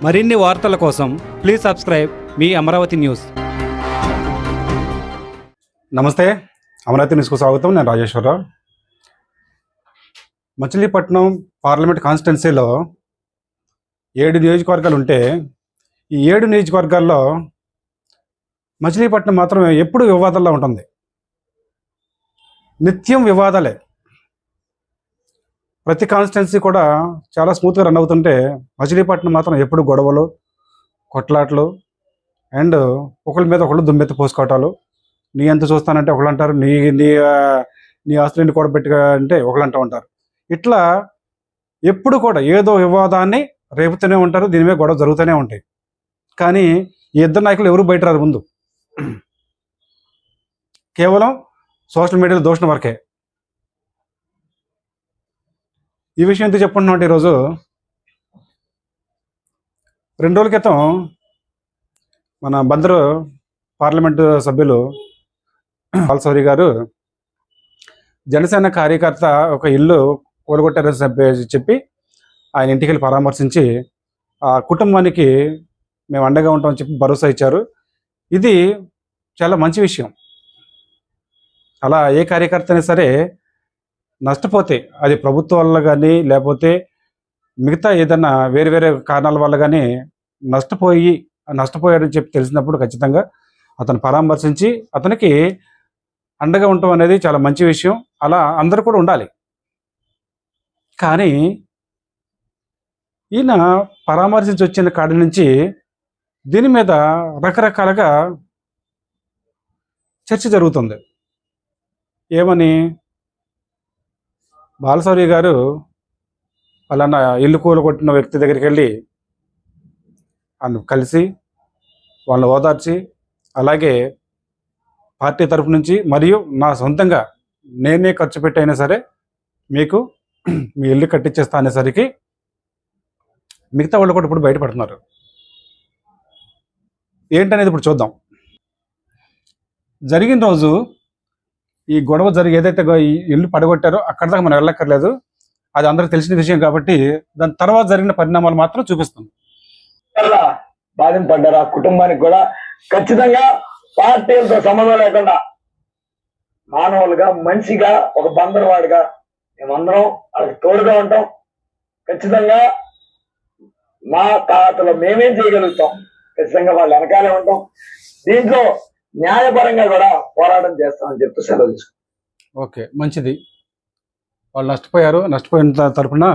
మరిన్ని వార్తల కోసం please subscribe me Amaravati news. నమస్తే, అమరావతి న్యూస్కు స్వాగతం. నేను రాజేశ్వరరావు. మచిలీపట్నం పార్లమెంట్ కాన్స్టిట్యున్సీలో 7 నియోజకవర్గాలు ఉంటే ఈ 7 నియోజకవర్గాల్లో మచిలీపట్నం మాత్రం ఎప్పుడు వివాదాల్లో ఉంటుంది. నిత్యం వివాదాలే. ప్రతి కాన్స్టిట్యున్సీ కూడా చాలా స్మూత్గా రన్ అవుతుంటే మచిలీపట్నం మాత్రం ఎప్పుడు గొడవలు, కొట్లాట్లు అండ్ ఒకళ్ళ మీద ఒకళ్ళు దుమ్మెత్తి పోసుకోవటాలు. నీ ఎంత చూస్తానంటే ఒకళ్ళు అంటారు, నీ నీ నీ ఆస్తులని కూడా పెట్టుగా అంటే ఒకళ్ళు అంటూ ఉంటారు. ఇట్లా ఎప్పుడు కూడా ఏదో వివాదాన్ని రేపుతూనే ఉంటారు. దీని మీద గొడవ జరుగుతూనే ఉంటాయి. కానీ ఈ ఇద్దరు నాయకులు ఎవరు బయట రారు. ముందు కేవలం సోషల్ మీడియాలో దూషణ వరకే. ఈ విషయం ఎందుకు చెప్పుకుంటున్నాం అంటే ఈరోజు 2 రోజుల క్రితం మన బందరు పార్లమెంటు సభ్యులు బాలశౌరి గారు జనసేన కార్యకర్త ఒక ఇల్లు కూలగొట్టారని చెప్పి ఆయన ఇంటికి వెళ్ళి పరామర్శించి ఆ కుటుంబానికి మేము అండగా ఉంటామని చెప్పి భరోసా ఇచ్చారు. ఇది చాలా మంచి విషయం. అలా ఏ కార్యకర్త అయినా సరే నష్టపోతే అది ప్రభుత్వం వల్ల కానీ లేకపోతే మిగతా ఏదైనా వేరే వేరే కారణాల వల్ల కానీ నష్టపోయాడని చెప్పి తెలిసినప్పుడు ఖచ్చితంగా అతను పరామర్శించి అతనికి అండగా ఉండటం అనేది చాలా మంచి విషయం. అలా అందరూ కూడా ఉండాలి. కానీ ఈయన పరామర్శించి వచ్చిన కాడి నుంచి దీని మీద రకరకాలుగా చర్చ జరుగుతుంది. ఏమని, బాలశౌరి గారు వాళ్ళన్న ఇల్లు కూలగొట్టిన వ్యక్తి దగ్గరికి వెళ్ళి ఆయన కలిసి వాళ్ళని ఓదార్చి, అలాగే పార్టీ తరఫు నుంచి మరియు నా సొంతంగా నేనే ఖర్చు పెట్టి అయినా సరే మీకు మీ ఇల్లు కట్టించేస్తా అనేసరికి మిగతా వాళ్ళు కూడా ఇప్పుడు బయటపడుతున్నారు. ఏంటనేది ఇప్పుడు చూద్దాం. జరిగిన రోజు ఈ గొడవ ఏదైతే ఈ ఇల్లు పడగొట్టారో అక్కడ దాకా మనం వెళ్ళక్కర్లేదు. అది అందరికి తెలిసిన విషయం కాబట్టి దాని తర్వాత జరిగిన పరిణామాలు మాత్రం చూపిస్తాం. బాధింపడ్డారు. ఆ కుటుంబానికి కూడా ఖచ్చితంగా పార్టీలతో సంబంధం లేకుండా మానవులుగా, మనిషిగా, ఒక బందరవాడిగా మేమందరం వాళ్ళకి తోడుగా ఉంటాం. ఖచ్చితంగా మా తాతలో మేమేం చేయగలుగుతాం, ఖచ్చితంగా వాళ్ళు వెనకాలే ఉంటాం. దీంట్లో న్యాయపరంగా కూడా పోరాటం చేస్తామని చెప్తూ సెలవు తీసుకుంటాం. ఓకే, మంచిది. వాళ్ళు నష్టపోయిన తరఫున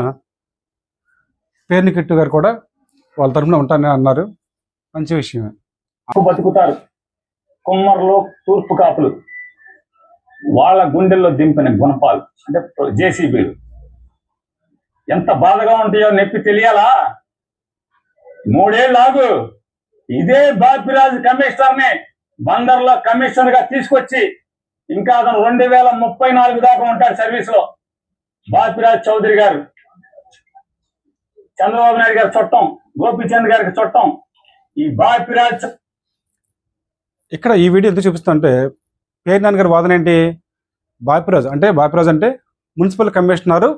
పేర్ని కిట్టు గారు కూడా వాళ్ళ తరఫున ఉంటానని అన్నారు. మంచి విషయమే. బతుకుతారు కుమ్మర్లు, తూర్పు కాపులు, వాళ్ళ గుండెల్లో దింపిన గుణపాలు అంటే జేసీబీలు ఎంత బాధగా ఉంటాయో నొప్పి తెలియాలా? 3 ఏళ్ళు ఆగు. ఇదే బాపిరాజు కమిషనర్ని బందర్లో కమిషనర్ గా తీసుకొచ్చి ఇంకా అతను 2034 దాకా ఉంటాడు సర్వీస్ లో. బాపిరాజ్ చౌదరి గారు, చంద్రబాబు నాయుడు గారి చుట్టం, గోపీచంద్ గారికి చుట్టం. ఈ బాపిరాజ్ ఇక్కడ ఈ వీడియో ఎందుకు చూపిస్తా అంటే, పేర్నాని గారి వాదన ఏంటి? బాపిరాజ్ అంటే మున్సిపల్ కమిషనరు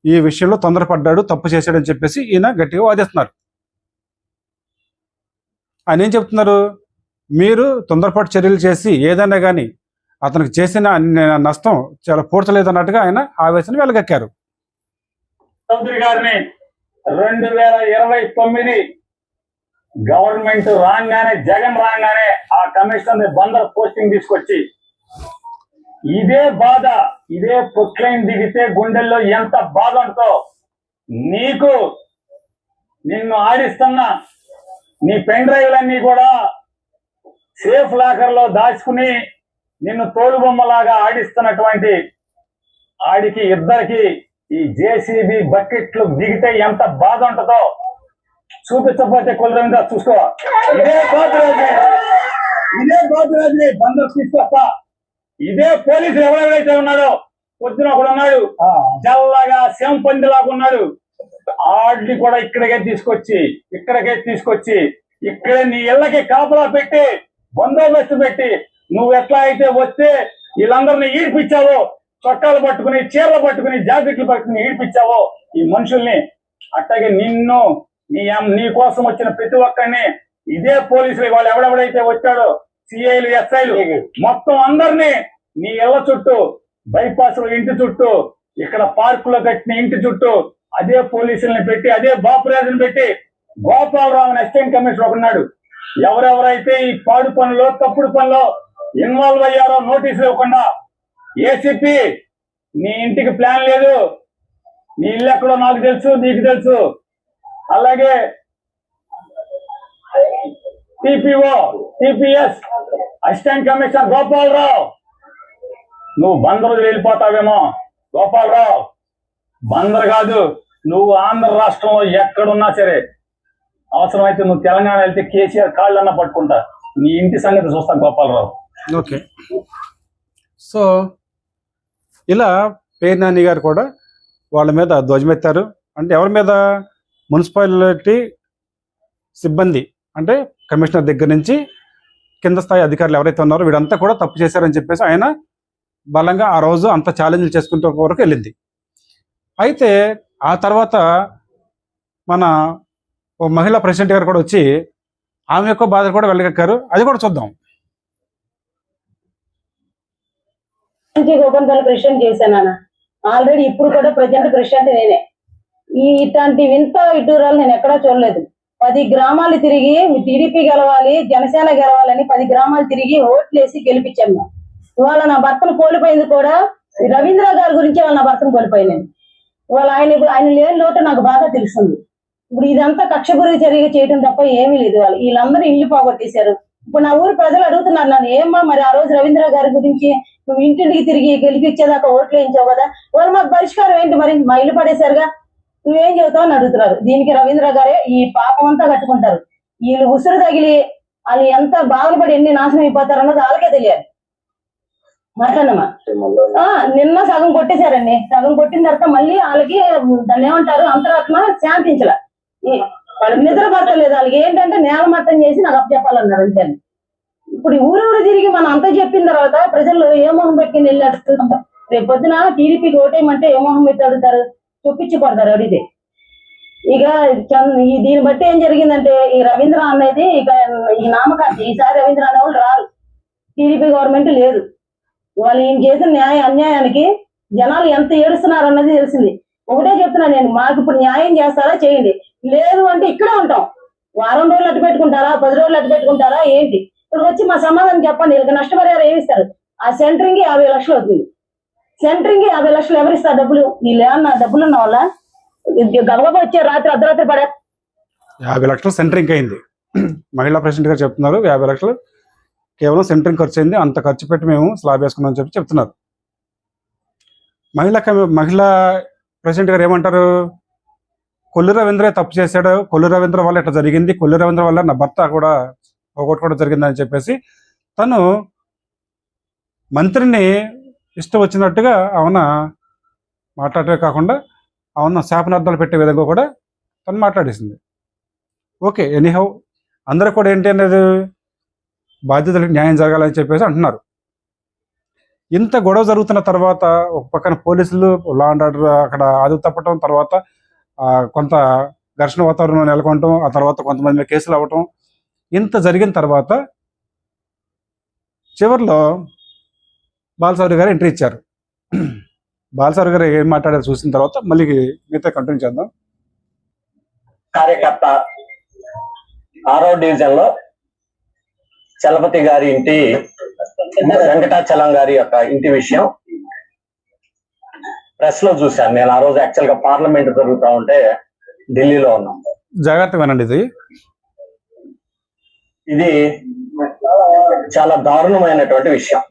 ఈ విషయంలో తొందరపడ్డాడు, తప్పు చేశాడని చెప్పేసి ఈయన గట్టిగా వాదిస్తున్నారు. ఆయన ఏం చెప్తున్నారు? మీరు తొందరపాటు చర్యలు చేసి ఏదైనా కానీ అతనికి చేసిన నష్టం చాలా పూడ్చలేదన్నట్టుగా ఆయన ఆవేశం వెలగక్కారు. చౌదరి గారిని 2029 గవర్నమెంట్ రాగానే, జగన్ రాగానే ఆ కమిషనర్ బందర్ పోస్టింగ్ తీసుకొచ్చి ఇదే బాధ, ఇదే ప్రొక్లైన్ దిగితే గుండెల్లో ఎంత బాధ ఉంటుందో నిన్ను ఆడిస్తున్న నీ పెన్ డ్రైవ్లన్నీ కూడా సేఫ్ లాకర్ లో దాచుకుని నిన్ను తోలుబొమ్మలాగా ఆడిస్తున్నటువంటి ఆడికి ఇద్దరికి ఈ జేసీబీ బకెట్లు దిగితే ఎంత బాధ ఉంటుందో చూపించకపోతే కులరంగా చూసుకో. ఇదే బాబురాజు బందరు తీసుకొస్తా. ఇదే పోలీసులు ఎవరెవరైతే ఉన్నాడో, పొద్దున ఒకడు ఉన్నాడు జల్లగా శంపందిలాగా ఉన్నాడు, ఆడిని కూడా ఇక్కడికే తీసుకొచ్చి ఇక్కడే నీ ఇళ్ళకి కాపలా పెట్టి బందోబస్తు పెట్టి నువ్వు ఎట్లా అయితే వస్తే వీళ్ళందరినీ ఈడిపించావో, చొక్కాలు పట్టుకుని, చీరలు పట్టుకుని, జాకెట్లు పట్టుకుని ఈడిపించావో ఈ మనుషుల్ని, అట్లాగే నిన్ను నీ కోసం వచ్చిన ప్రతి ఒక్కరిని ఇదే పోలీసులు వాళ్ళు ఎవడెవడైతే వచ్చాడో సిఐలు ఎస్ఐలు మొత్తం అందరినీ నీ ఇళ్ల చుట్టూ, బైపాస్ ఇంటి చుట్టూ, ఇక్కడ పార్కులో కట్టిన ఇంటి చుట్టూ అదే పోలీసుల్ని పెట్టి, అదే బాపురాజుని పెట్టి, గోపాలరావు అసిస్టెంట్ కమిషనర్ ఉన్నాడు. ఎవరెవరైతే ఈ పాడు పనులు, తప్పుడు పనులు ఇన్వాల్వ్ అయ్యారో నోటీసులు ఇవ్వకుండా, ఏసీపీ నీ ఇంటికి ప్లాన్ లేదు, నీ ఇల్లు ఎక్కడో నాకు తెలుసు, నీకు తెలుసు. అలాగే TPO, TPS assistant commissioner Gopalarao, నువ్వు బందరు వెళ్ళిపోతావేమో. గోపాలరావు, బందరు కాదు, నువ్వు ఆంధ్ర రాష్ట్రంలో ఎక్కడున్నా సరే, అవసరమైతే నువ్వు తెలంగాణ వెళ్తే కేసీఆర్ కాళ్ళన్నా పట్టుకుంటా. నీ ఇంటి సంగతి చూస్తా గోపాలరావు. ఓకే, సో ఇలా పేరు నాని గారు కూడా వాళ్ళ మీద ధ్వజమెత్తారు. అంటే ఎవరి మీద? మున్సిపాలిటీ సిబ్బంది, అంటే కమిషనర్ దగ్గర నుంచి కింద స్థాయి అధికారులు ఎవరైతే ఉన్నారో వీడంతా కూడా తప్పు చేశారని చెప్పేసి ఆయన బలంగా ఆ రోజు అంత ఛాలెంజ్లు చేసుకుంటే వరకు వెళ్ళింది. అయితే ఆ తర్వాత మన ఓ మహిళా ప్రెసిడెంట్ గారు కూడా వచ్చి ఆమె యొక్క బాధలు కూడా వెళ్ళగక్కారు. అది కూడా చూద్దాం. ప్రెసిడెంట్ చేశాను ఆల్రెడీ, ఇప్పుడు కూడా ప్రజెంట్ ప్రెసిడెంట్ నేనే. ఇట్లాంటి వింత ఇటూరాలు నేను ఎక్కడా చూడలేదు. 10 గ్రామాలు తిరిగి టీడీపీ గెలవాలి, జనసేన గెలవాలని 10 గ్రామాలు తిరిగి ఓట్లేసి గెలిపించాను. ఇవాళ నా భర్తను కోల్పోయింది కూడా రవీంద్ర గారి గురించి వాళ్ళ నా భర్తను కోల్పోయినాను. ఇవాళ ఆయన లేని లోటు నాకు బాగా తెలుస్తుంది. ఇప్పుడు ఇదంతా కక్షపూరిత చర్య చేయడం తప్ప ఏమీ లేదు. వీళ్ళందరూ ఇల్లు పోగొట్టేశారు. ఇప్పుడు నా ఊరు ప్రజలు అడుగుతున్నారు నన్ను, ఏమ్మా మరి ఆ రోజు రవీంద్ర గారి గురించి నువ్వు ఇంటింటికి తిరిగి గెలిపించేదాకా ఓట్లు వేయించావు కదా, వాళ్ళు మాకు పరిష్కారం ఏంటి? మరి మా ఇల్లు పడేశారుగా, నువ్వేం చెబుతావు అని అడుగుతున్నారు. దీనికి రవీంద్ర గారే ఈ పాపం అంతా కట్టుకుంటారు. వీళ్ళు ఉసురు తగిలి వాళ్ళు ఎంత బాధపడి ఎన్ని నాశనం అయిపోతారు అన్నది వాళ్ళకే తెలియాలి. మాట్లాడమ్మా. నిన్న సగం కొట్టేశారండి. సగం కొట్టిన తర్వాత మళ్ళీ వాళ్ళకి దాన్ని ఏమంటారు, అంతరాత్మ శాంతించలే, వాళ్ళకి నిద్ర పట్టలేదు. వాళ్ళకి ఏంటంటే నేల మట్టం చేసి నాకు అప్పచెప్పాలన్నారు అంతే. ఇప్పుడు ఊరు తిరిగి మనం అంతా చెప్పిన తర్వాత ప్రజలు ఏ మొహం పెట్టుకుని వెళ్ళి అడుగుతారు. రేపు పొద్దున టీడీపీకి ఓటేయమంటే ఏ మొహం పెట్టి అడుగుతారు? చూపించి కొడతారు అడిగితే. ఇక దీన్ని బట్టి ఏం జరిగిందంటే ఈ రవీంద్ర అనేది ఇక ఈ నామకార్థం. ఈసారి రవీంద్ర అనే వాళ్ళు రారు. టీడీపీ గవర్నమెంట్ లేదు. వాళ్ళు ఈయన చేసిన అన్యాయానికి జనాలు ఎంత ఏడుస్తున్నారు అన్నది తెలిసింది. ఒకటే చెప్తున్నా నేను, మాకు ఇప్పుడు న్యాయం చేస్తారా చేయండి, లేదు అంటే ఇక్కడే ఉంటాం. వారం రోజులు అట్టు పెట్టుకుంటారా, 10 రోజులు అట్టు పెట్టుకుంటారా ఏంటి? ఇప్పుడు వచ్చి మా సమాధానం చెప్పండి. వీళ్ళకి నష్టపరిహారం ఏమి ఇస్తారు? ఆ సెంటరింగ్ 50 లక్షలు అవుతుంది. సెంటరింగ్ 50 లక్షలు ఎవరిస్తారు డబ్బులు? వీళ్ళు ఏమన్నా డబ్బులు ఉన్న వాళ్ళ గబగబా వచ్చే రాత్రి అర్ధరాత్రి పడే 50 లక్షలు సెంటరింగ్ అయింది. మహిళా ప్రెసిడెంట్ గారు చెప్తున్నారు 50 లక్షలు కేవలం సెంటరింగ్ ఖర్చు అయింది, అంత ఖర్చు పెట్టి మేము స్లాబ్ వేసుకున్నాం చెప్పి చెప్తున్నారు. మహిళా ప్రెసిడెంట్ గారు ఏమంటారు? కొల్లు రవీంద్రే తప్పు చేశాడు, కొల్లు రవీంద్ర వల్ల ఇట్లా జరిగింది, కొల్లు రవీంద్ర వల్ల నా భర్త కూడా పోగొట్టుకోవడం జరిగిందని చెప్పేసి తను మంత్రిని ఇష్టం వచ్చినట్టుగా అవునా మాట్లాడటమే కాకుండా అవునా శాపనార్థాలు పెట్టే విధంగా కూడా తను మాట్లాడేసింది. ఓకే, ఎనీహౌ అందరూ కూడా ఏంటి అనేది బాధ్యతలకు న్యాయం జరగాలని చెప్పేసి అంటున్నారు. ఇంత గొడవ జరుగుతున్న తర్వాత ఒక పక్కన పోలీసులు లా అండ్ ఆర్డర్ అక్కడ ఆదు తప్పటం, తర్వాత కొంత ఘర్షణ వాతావరణం నెలకొనటం, ఆ తర్వాత కొంతమంది మీద కేసులు అవ్వటం, ఇంత జరిగిన తర్వాత చివరిలో బాలశౌరి గారు ఎంట్రీ ఇచ్చారు. బాలశౌరి గారు ఏం మాట్లాడారు చూసిన తర్వాత మళ్ళీ మిగతా కంటిన్యూ చేద్దాం. కార్యకర్త 6వ డివిజన్ లో చలపతి గారి ఇంటి, వెంకటాచలం గారి యొక్క ఇంటి విషయం ప్రెస్ లో చూశాను నేను. ఆ రోజు యాక్చువల్ గా పార్లమెంట్ జరుగుతూ ఉంటే ఢిల్లీలో ఉన్నాం. జాగ్రత్త వినండి. ఇది చాలా దారుణమైనటువంటి విషయం.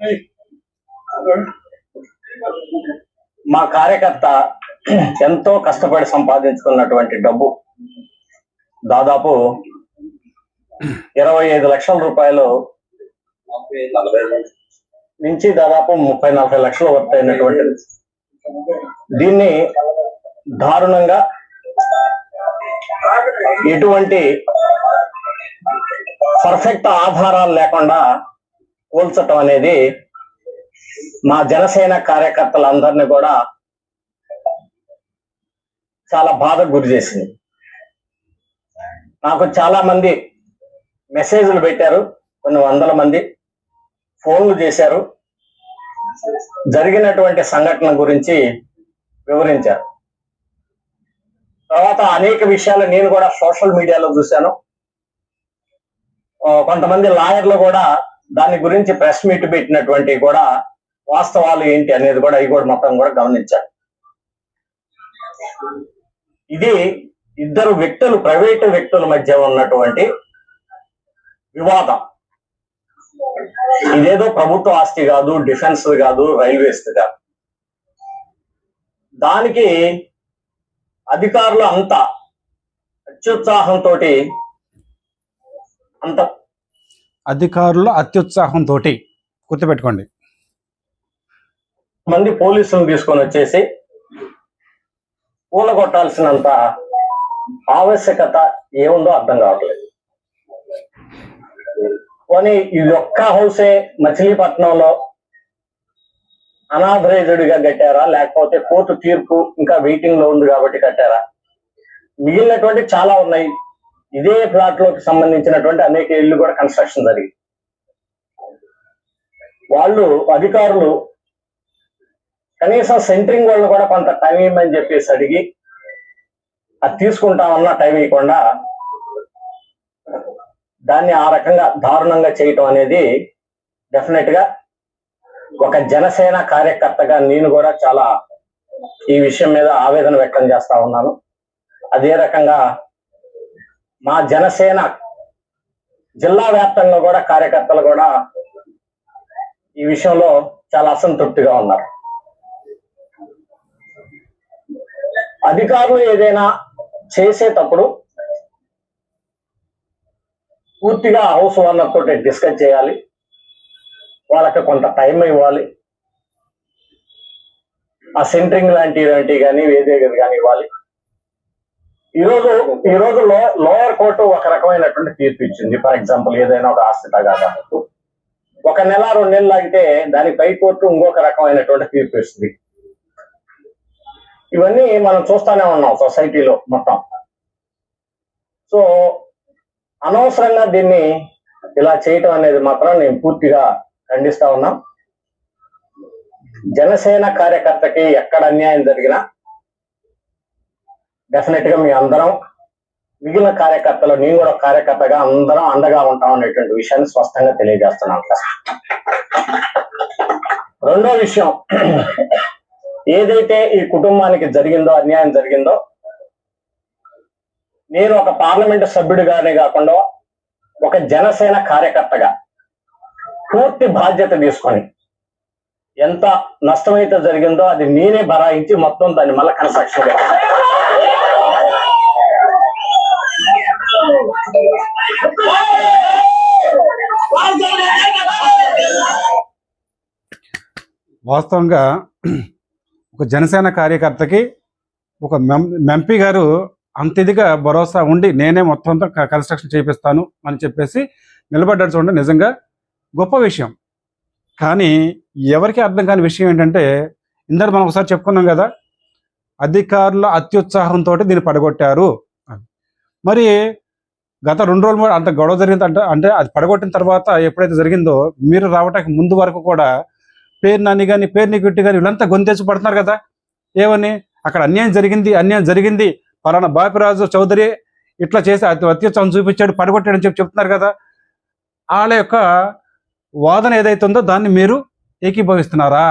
మా కార్యకర్త ఎంతో కష్టపడి సంపాదించుకున్నటువంటి డబ్బు దాదాపు 25 లక్షల రూపాయలు నుంచి దాదాపు 30-40 లక్షలు వర్త్ అయినటువంటిది. దీన్ని దారుణంగా ఎటువంటి పర్ఫెక్ట్ ఆధారాలు లేకుండా కూల్చటం అనేది మా జనసేన కార్యకర్తలందరినీ కూడా చాలా బాధకు గురి చేసింది. నాకు చాలా మంది మెసేజ్లు పెట్టారు, కొన్ని వందల మంది ఫోన్లు చేశారు, జరిగినటువంటి సంఘటన గురించి వివరించారు. తర్వాత అనేక విషయాలు నేను కూడా సోషల్ మీడియాలో చూశాను. కొంతమంది లాయర్లు కూడా దాని గురించి ప్రెస్ మీట్ పెట్టినటువంటి కూడా వాస్తవాలు ఏంటి అనేది కూడా అవి కూడా మొత్తం కూడా గమనించారు. ఇది ఇద్దరు వ్యక్తులు, ప్రైవేటు వ్యక్తుల మధ్య ఉన్నటువంటి వివాదం. ఇదేదో ప్రభుత్వ ఆస్తి కాదు, డిఫెన్స్ కాదు, రైల్వేస్ కాదు. దానికి అధికారులు అంత అత్యుత్సాహంతో అత్యుత్సాహంతో గుర్తుపెట్టుకోండి, మంది పోలీసులను తీసుకొని వచ్చేసి కూలగొట్టాల్సినంత ఆవశ్యకత ఏముందో అర్థం కావట్లేదు. కానీ ఇది ఒక్క హౌసే మచిలీపట్నంలో అనాథరైజ్డ్ గా కట్టారా, లేకపోతే కోర్టు తీర్పు ఇంకా వెయిటింగ్ లో ఉంది కాబట్టి కట్టారా? మిగిలినటువంటి చాలా ఉన్నాయి. ఇదే ప్లాట్ లోకి సంబంధించినటువంటి అనేక ఇళ్ళు కూడా కన్స్ట్రక్షన్ జరిగింది. వాళ్ళు అధికారులు కనీసం సెంటరింగ్ వాళ్ళు కూడా కొంత టైం ఇవ్వమని చెప్పేసి అడిగి అది తీసుకుంటామన్నా టైం ఇవ్వకుండా దాన్ని ఆ రకంగా దారుణంగా చేయటం అనేది డెఫినెట్ గా ఒక జనసేన కార్యకర్తగా నేను కూడా చాలా ఈ విషయం మీద ఆవేదన వ్యక్తం చేస్తా ఉన్నాను. అదే రకంగా మా జనసేన జిల్లా వ్యాప్తంగా కూడా కార్యకర్తలు కూడా ఈ విషయంలో చాలా అసంతృప్తిగా ఉన్నారు. అధికారులు ఏదైనా చేసేటప్పుడు పూర్తిగా హౌస్ ఓనర్ తోటి డిస్కస్ చేయాలి, వాళ్ళకి కొంత టైం ఇవ్వాలి, ఆ సెంటరింగ్ లాంటివి కానీ వేదేగది కానీ ఇవ్వాలి. ఈ రోజు లోయర్ కోర్టు ఒక రకమైనటువంటి తీర్పు ఇచ్చింది. ఫర్ ఎగ్జాంపుల్ ఏదైనా ఒక ఆస్తి తగాదాలకు 1 నెల 2 నెలలు అయితే దాని పై కోర్టు ఇంకొక రకమైనటువంటి తీర్పు ఇస్తుంది. ఇవన్నీ మనం చూస్తానే ఉన్నాం సొసైటీలో మొత్తం. సో అనవసరంగా దీన్ని ఇలా చేయటం అనేది మాత్రం నేను పూర్తిగా ఖండిస్తా ఉన్నాం. జనసేన కార్యకర్తకి ఎక్కడ అన్యాయం జరిగినా డెఫినెట్ గా మీ అందరం, మిగిలిన కార్యకర్తలు, నేను కూడా కార్యకర్తగా అందరం అండగా ఉంటాం అనేటువంటి విషయాన్ని స్పష్టంగా తెలియజేస్తున్నాం. రెండో విషయం, ఏదైతే ఈ కుటుంబానికి జరిగిందో, అన్యాయం జరిగిందో, నేను ఒక పార్లమెంటు సభ్యుడిగానే కాకుండా ఒక జనసేన కార్యకర్తగా పూర్తి బాధ్యత తీసుకొని ఎంత నష్టమైతే జరిగిందో అది నేనే భరాయించి మొత్తం దాన్ని మళ్ళీ కన్స్ట్రక్షన్ వాస్తవంగా ఒక జనసేన కార్యకర్తకి ఒక ఎంపీ గారు అంత ఇదిగా భరోసా ఉండి నేనే మొత్తం అంతా కన్స్ట్రక్షన్ చేపిస్తాను అని చెప్పేసి నిలబడ్డాడు. చూడండి, నిజంగా గొప్ప విషయం. కానీ ఎవరికి అర్థం కాని విషయం ఏంటంటే, ఇందరూ మనం ఒకసారి చెప్పుకున్నాం కదా, అధికారుల అత్యుత్సాహంతో దీన్ని పడగొట్టారు. మరి గత 2 రోజులు అంత గొడవ జరిగింది అంటే అది పడగొట్టిన తర్వాత ఎప్పుడైతే జరిగిందో, మీరు రావటానికి ముందు వరకు కూడా పేరు నాని కానీ పేరు నిగుట్టి కానీ వీళ్ళంతా గొంతేసి పడుతున్నారు కదా. ఏమని, అక్కడ అన్యాయం జరిగింది, పలానా బాపిరాజు చౌదరి ఇట్లా చేసి అత్యుత్సాహం చూపించాడు, పడగొట్టాడని చెప్తున్నారు కదా. వాళ్ళ యొక్క వాదన ఏదైతే ఉందో దాన్ని మీరు ఏకీభవిస్తున్నారా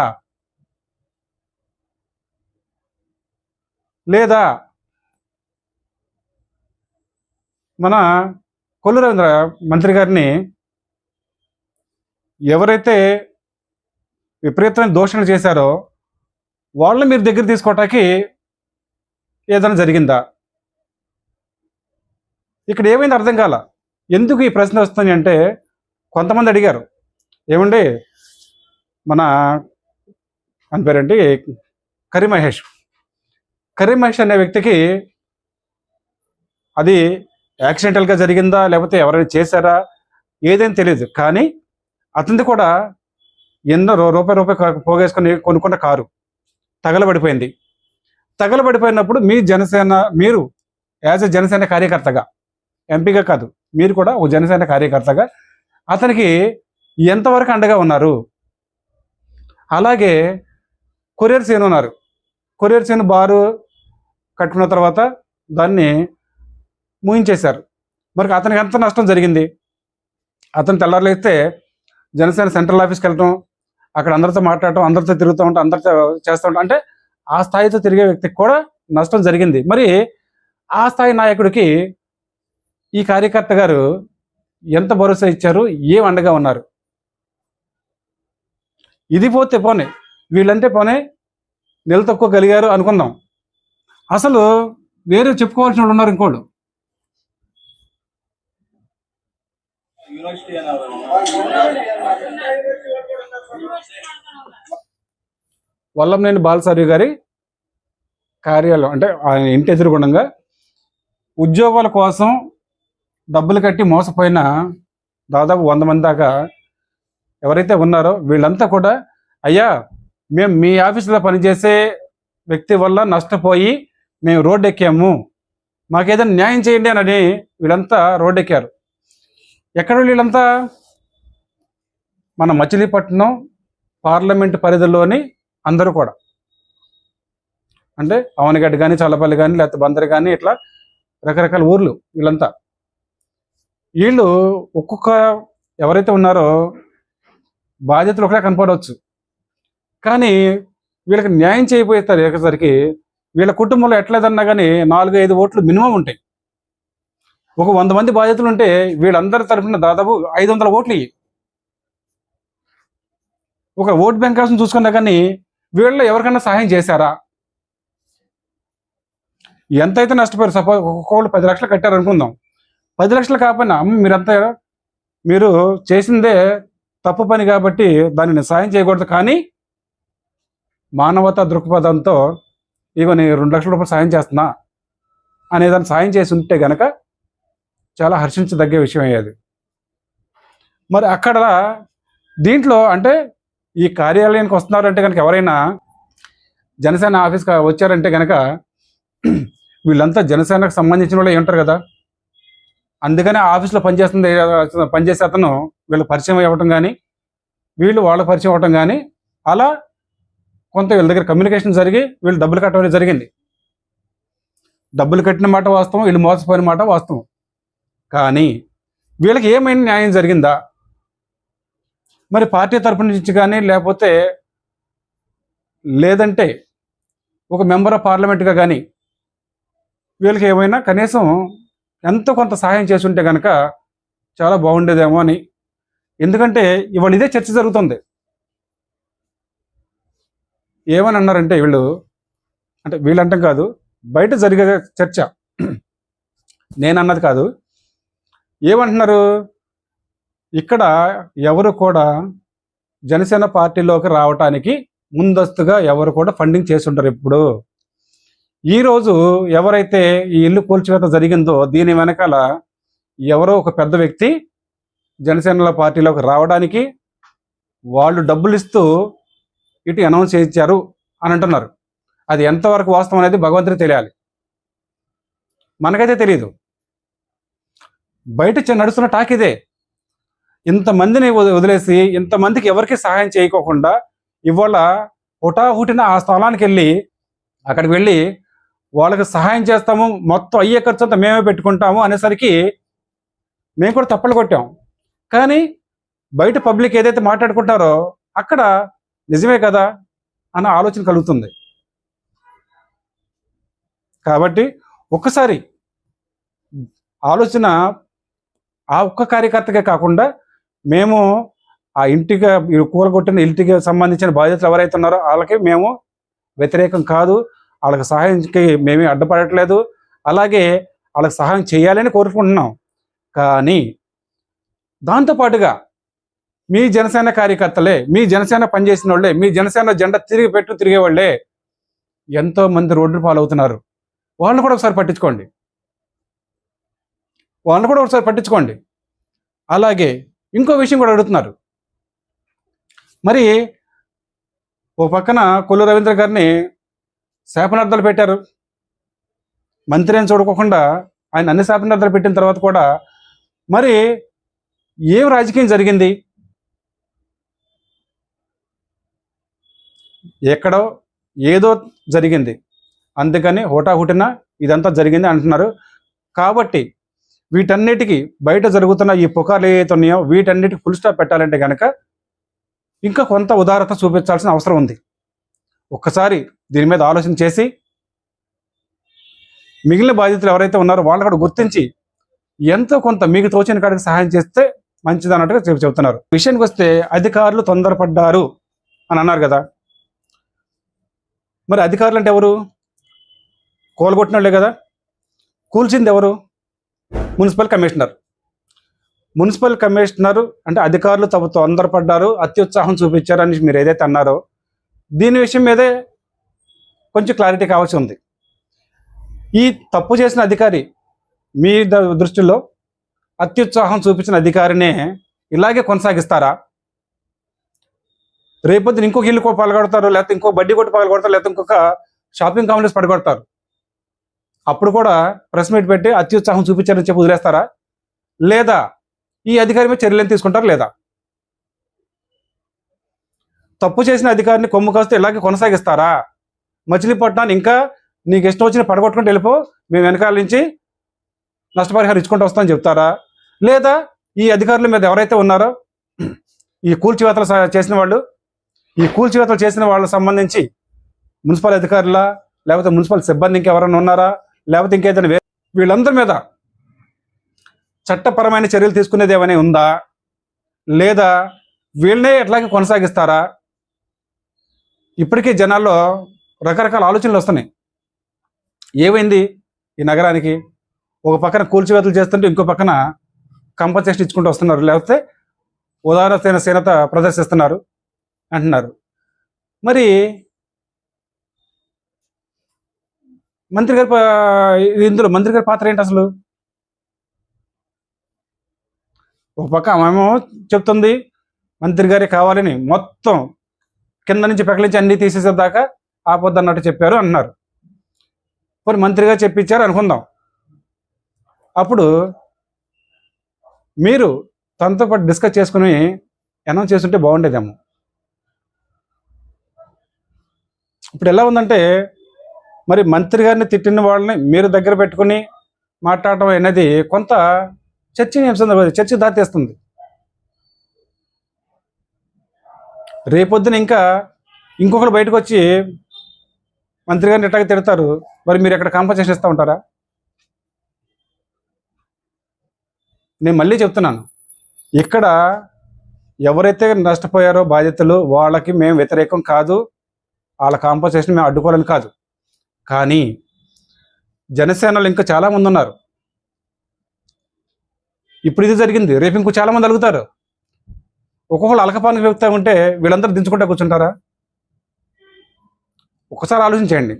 లేదా? మన కొల్లు రవీంద్ర మంత్రి గారిని ఎవరైతే విపరీతమైన దోషణలు చేశారో వాళ్ళని మీరు దగ్గర తీసుకోవటానికి ఏదైనా జరిగిందా? ఇక్కడ ఏమైంది అర్థం కాల. ఎందుకు ఈ ప్రశ్న వస్తుంది అంటే, కొంతమంది అడిగారు, ఏమండి మన అని పేరేంటి కరీం మహేష్ అనే వ్యక్తికి అది యాక్సిడెంటల్గా జరిగిందా లేకపోతే ఎవరైనా చేశారా ఏదైనా తెలియదు, కానీ అతనిది కూడా ఎన్నో రూపాయి పోగేసుకొని కొనుక్కున్న కారు తగలబడిపోయినప్పుడు మీరు యాజ్ ఎ జనసేన కార్యకర్తగా ఎంపీగా కాదు, మీరు కూడా ఒక జనసేన కార్యకర్తగా అతనికి ఎంతవరకు అండగా ఉన్నారు? అలాగే కొరియర్ సీన్ ఉన్నారు. కొరియర్ సీన్ బారు కట్టుకున్న తర్వాత దాన్ని ముగించేశారు. మరి అతనికి ఎంత నష్టం జరిగింది? అతను తెల్లారులేస్తే జనసేన సెంట్రల్ ఆఫీస్కి వెళ్ళటం, అక్కడ అందరితో మాట్లాడటం, అందరితో తిరుగుతూ ఉంటాం, అందరితో చేస్తూ ఉంటాం, అంటే ఆ స్థాయితో తిరిగే వ్యక్తికి కూడా నష్టం జరిగింది. మరి ఆ స్థాయి నాయకుడికి ఈ కార్యకర్త గారు ఎంత భరోసా ఇచ్చారు? ఏం అండగా ఉన్నారు? ఇది పోతే పోనీ, వీళ్ళంటే పోనీ నిలదొక్కోగలిగారు అనుకుందాం. అసలు వేరే చెప్పుకోవాల్సిన వాళ్ళు ఉన్నారు ఇంకోళ్ళు. వల్లంనేని బాలసారి గారి కార్యాలయం, అంటే ఆయన ఇంటి ఎదురుగుండంగా ఉద్యోగాల కోసం డబ్బులు కట్టి మోసపోయిన దాదాపు 100 మంది దాకా ఎవరైతే ఉన్నారో వీళ్ళంతా కూడా, అయ్యా మేము మీ ఆఫీసులో పనిచేసే వ్యక్తి వల్ల నష్టపోయి మేము రోడ్డు ఎక్కాము, మాకేదైనా న్యాయం చేయండి అని వీళ్ళంతా రోడ్డు ఎక్కారు. ఎక్కడ వీళ్ళంతా? మన మచిలీపట్నం పార్లమెంట్ పరిధిలోని అందరూ కూడా, అంటే అవనగడ్డ కానీ, చల్లపల్లి కానీ, లేకపోతే బందరు కానీ, ఇట్లా రకరకాల ఊర్లు వీళ్ళంతా. వీళ్ళు ఒక్కొక్క ఎవరైతే ఉన్నారో బాధ్యతలు ఒకటే కనపడవచ్చు, కానీ వీళ్ళకి న్యాయం చేయబోయేస్తారు ఏకసరికి వీళ్ళ కుటుంబంలో ఎట్లేదన్నా కానీ 4-5 ఓట్లు మినిమం ఉంటాయి. ఒక 100 మంది బాధ్యతలు ఉంటే వీళ్ళందరి తరఫున దాదాపు 500 ఓట్లు ఇవి. ఒక ఓట్ బ్యాంక్ కోసం చూసుకున్నా కానీ వీళ్ళు ఎవరికైనా సహాయం చేశారా? ఎంతైతే నష్టపోయారు, సపోజ్ ఒక్కొక్కళ్ళు 10 లక్షలు కట్టారు అనుకుందాం, 10 లక్షలు కాకపోయినా మీరంతా మీరు చేసిందే తప్పు పని కాబట్టి దానిని సాయం చేయకూడదు, కానీ మానవతా దృక్పథంతో ఇగో నేను 2 లక్షల రూపాయలు సాయం చేస్తున్నా అనేదాన్ని సాయం చేసి ఉంటే గనక చాలా హర్షించదగ్గ విషయం అయ్యేది. మరి అక్కడ దీంట్లో అంటే ఈ కార్యాలయానికి వస్తున్నారంటే కనుక, ఎవరైనా జనసేన ఆఫీస్కి వచ్చారంటే కనుక వీళ్ళంతా జనసేనకు సంబంధించిన వాళ్ళు ఉంటారు కదా, అందుకని ఆఫీస్లో పనిచేసే అతను వీళ్ళు పరిచయం అవ్వటం కానీ, వీళ్ళు వాళ్ళ పరిచయం అవ్వటం కానీ, అలా కొంత వీళ్ళ దగ్గర కమ్యూనికేషన్ జరిగి వీళ్ళు డబ్బులు కట్టడం జరిగింది. డబ్బులు కట్టిన మాట వాస్తవం, వీళ్ళు మోసపోయిన మాట వాస్తవం. కానీ వీళ్ళకి ఏమైనా న్యాయం జరిగిందా? మరి పార్టీ తరపు నుంచి కానీ, లేదంటే ఒక మెంబర్ ఆఫ్ పార్లమెంట్గా కానీ వీళ్ళకి ఏమైనా కనీసం ఎంతో కొంత సహాయం చేసి ఉంటే కనుక చాలా బాగుండేదేమో అని. ఎందుకంటే ఇవాళ ఇదే చర్చ జరుగుతుంది. ఏమని అన్నారంటే వీళ్ళు, అంటే వీళ్ళంటాం కాదు, బయట జరిగే చర్చ, నేనన్నది కాదు. ఏమంటున్నారు? ఇక్కడ ఎవరు కూడా జనసేన పార్టీలోకి రావటానికి ముందస్తుగా ఎవరు కూడా ఫండింగ్ చేసి ఉంటారు. ఇప్పుడు ఈరోజు ఎవరైతే ఈ ఇల్లు కూల్చివేత జరిగిందో దీని వెనకాల ఎవరో ఒక పెద్ద వ్యక్తి జనసేన పార్టీలోకి రావడానికి వాళ్ళు డబ్బులు ఇస్తూ ఇటు అనౌన్స్ చేయించారు అని అంటున్నారు. అది ఎంతవరకు వాస్తవం అనేది భగవంతుడికి తెలియాలి, మనకైతే తెలియదు. బయట నడుస్తున్న టాక్ ఇదే. ఇంతమందిని వదిలేసి ఇంతమందికి ఎవరికి సహాయం చేయకోకుండా ఇవాళ హుటాహుటిన ఆ స్థలానికి వెళ్ళి అక్కడికి వెళ్ళి వాళ్ళకి సహాయం చేస్తాము, మొత్తం అయ్యే ఖర్చు అంతా మేమే పెట్టుకుంటాము అనేసరికి మేము కూడా తప్పలు కొట్టాం. కానీ బయట పబ్లిక్ ఏదైతే మాట్లాడుకుంటారో అక్కడ నిజమే కదా అన్న ఆలోచన కలుగుతుంది. కాబట్టి ఒక్కసారి ఆలోచన ఆ ఒక్క కార్యకర్తకే కాకుండా మేము ఆ ఇంటికి కూలగొట్టిన ఇంటికి సంబంధించిన బాధ్యతలు ఎవరైతే ఉన్నారో వాళ్ళకి మేము వ్యతిరేకం కాదు, వాళ్ళకి సహాయంకి మేమే అడ్డుపడట్లేదు, అలాగే వాళ్ళకి సహాయం చేయాలని కోరుకుంటున్నాం. కానీ దాంతోపాటుగా మీ జనసేన కార్యకర్తలే, మీ జనసేన పనిచేసిన వాళ్ళే, మీ జనసేన జెండా తిరిగే వాళ్ళే ఎంతోమంది రోడ్డు పాలవుతున్నారు. వాళ్ళని కూడా ఒకసారి పట్టించుకోండి. అలాగే ఇంకో విషయం కూడా అడుగుతున్నారు. మరి ఓ పక్కన కొల్లు రవీంద్ర గారిని శాపనార్థాలు పెట్టారు. మంత్రి అని చూడకోకుండా ఆయన అన్ని శాపనార్థాలు పెట్టిన తర్వాత కూడా మరి ఏం రాజకీయం జరిగింది? ఎక్కడో ఏదో జరిగింది, అందుకని హుటాహుటిన ఇదంతా జరిగింది అంటున్నారు. కాబట్టి వీటన్నిటికీ బయట జరుగుతున్న ఈ పుకార్లు ఏవైతే ఉన్నాయో వీటన్నిటికి ఫుల్ స్టాప్ పెట్టాలంటే కనుక ఇంకా కొంత ఉదారత చూపించాల్సిన అవసరం ఉంది. ఒక్కసారి దీని మీద ఆలోచన చేసి మిగిలిన బాధితులు ఎవరైతే ఉన్నారో వాళ్ళు కూడా గుర్తించి ఎంతో కొంత మీకు తోచిన కాడికి సహాయం చేస్తే మంచిది అన్నట్టుగా చెబుతున్నారు. విషయానికి వస్తే అధికారులు తొందరపడ్డారు అని అన్నారు కదా. మరి అధికారులు అంటే ఎవరు? కోలుగొట్టిన వాళ్ళే కదా. కూల్చింది ఎవరు? Municipal commissioner. మున్సిపల్ కమిషనర్ అంటే అధికారులు తొందరపడ్డారు, అత్యుత్సాహం చూపించారు అని మీరు ఏదైతే అన్నారో దీని విషయం మీదే కొంచెం క్లారిటీ కావాల్సి ఉంది. ఈ తప్పు చేసిన అధికారి మీ దృష్టిలో అత్యుత్సాహం చూపించిన అధికారినే ఇలాగే కొనసాగిస్తారా? రేపొద్దున ఇంకొక ఇల్లు పగలగొడతారు, లేకపోతే ఇంకో బడ్డీ కొట్టి పగలగొడతారు, లేకపోతే ఇంకొక షాపింగ్ కాంప్లెక్స్ పడగొడతారు. అప్పుడు కూడా ప్రెస్ మీట్ పెట్టి అత్యుత్సాహం చూపించారని చెప్పి వదిలేస్తారా? లేదా ఈ అధికారి మీద చర్యలు తీసుకుంటారు? లేదా తప్పు చేసిన అధికారిని కొమ్ము కాస్తే ఇలాగే కొనసాగిస్తారా? మచిలీపట్నాన్ని ఇంకా నీకు ఇష్టం వచ్చిన పడగొట్టుకుంటూ వెళ్ళిపో, మేము వెనకాల నుంచి నష్టపరిహారం ఇచ్చుకుంటూ వస్తామని చెప్తారా? లేదా ఈ అధికారుల మీద ఎవరైతే ఉన్నారో ఈ కూల్చివేతలు చేసిన వాళ్ళు, ఈ కూల్చివేతలు చేసిన వాళ్ళకి సంబంధించి మున్సిపల్ అధికారులా, లేకపోతే మున్సిపల్ సిబ్బంది ఇంకెవరైనా ఉన్నారా, లేకపోతే ఇంకేదైనా వీళ్ళందరి మీద చట్టపరమైన చర్యలు తీసుకునేది ఏమైనా ఉందా? లేదా వీళ్ళనే ఎట్లాగే కొనసాగిస్తారా? ఇప్పటికీ జనాల్లో రకరకాల ఆలోచనలు వస్తున్నాయి. ఏమైంది ఈ నగరానికి? ఒక పక్కన కూల్చివేతలు చేస్తుంటే ఇంకో పక్కన కంపన్సేషన్ ఇచ్చుకుంటూ వస్తున్నారు, లేకపోతే ఉదారసీనత ప్రదర్శిస్తున్నారు అంటున్నారు. మరి మంత్రి గారి ఇందులో మంత్రి గారి పాత్ర ఏంటి అసలు? ఒక పక్క ఆమెమో చెప్తుంది మంత్రి గారే కావాలని మొత్తం కింద నుంచి పెకలించి అన్ని తీసేసేదాకా ఆపొద్దన్నట్టు చెప్పారు అంటున్నారు. మరి మంత్రి గారు చెప్పించారు అనుకుందాం. అప్పుడు మీరు తనతో పాటు డిస్కస్ చేసుకుని అనౌన్స్ చేస్తుంటే బాగుండేదేమో. ఇప్పుడు ఎలా ఉందంటే మరి మంత్రి గారిని తిట్టిన వాళ్ళని మీరు దగ్గర పెట్టుకుని మాట్లాడటం అనేది కొంత చర్చ దారితీస్తుంది. రేపొద్దున ఇంకా ఇంకొకరు బయటకు వచ్చి మంత్రి గారిని ఎట్లాగే తిడతారు, మరి మీరు ఎక్కడ కాంపన్సేషన్ ఇస్తూ ఉంటారా? నేను మళ్ళీ చెప్తున్నాను, ఇక్కడ ఎవరైతే నష్టపోయారో బాధితులు వాళ్ళకి మేము వ్యతిరేకం కాదు, వాళ్ళ కాంపన్సేషన్ మేము అడ్డుకోవాలని కాదు. కానీ జనసేనలు ఇంకా చాలామంది ఉన్నారు. ఇప్పుడు ఇది జరిగింది, రేపు ఇంకో చాలామంది అలుగుతారు. ఒక్కొక్కరు అలకపానికి వెళ్తూ ఉంటే వీళ్ళందరూ దించుకుంటూ కూర్చుంటారా? ఒకసారి ఆలోచించండి.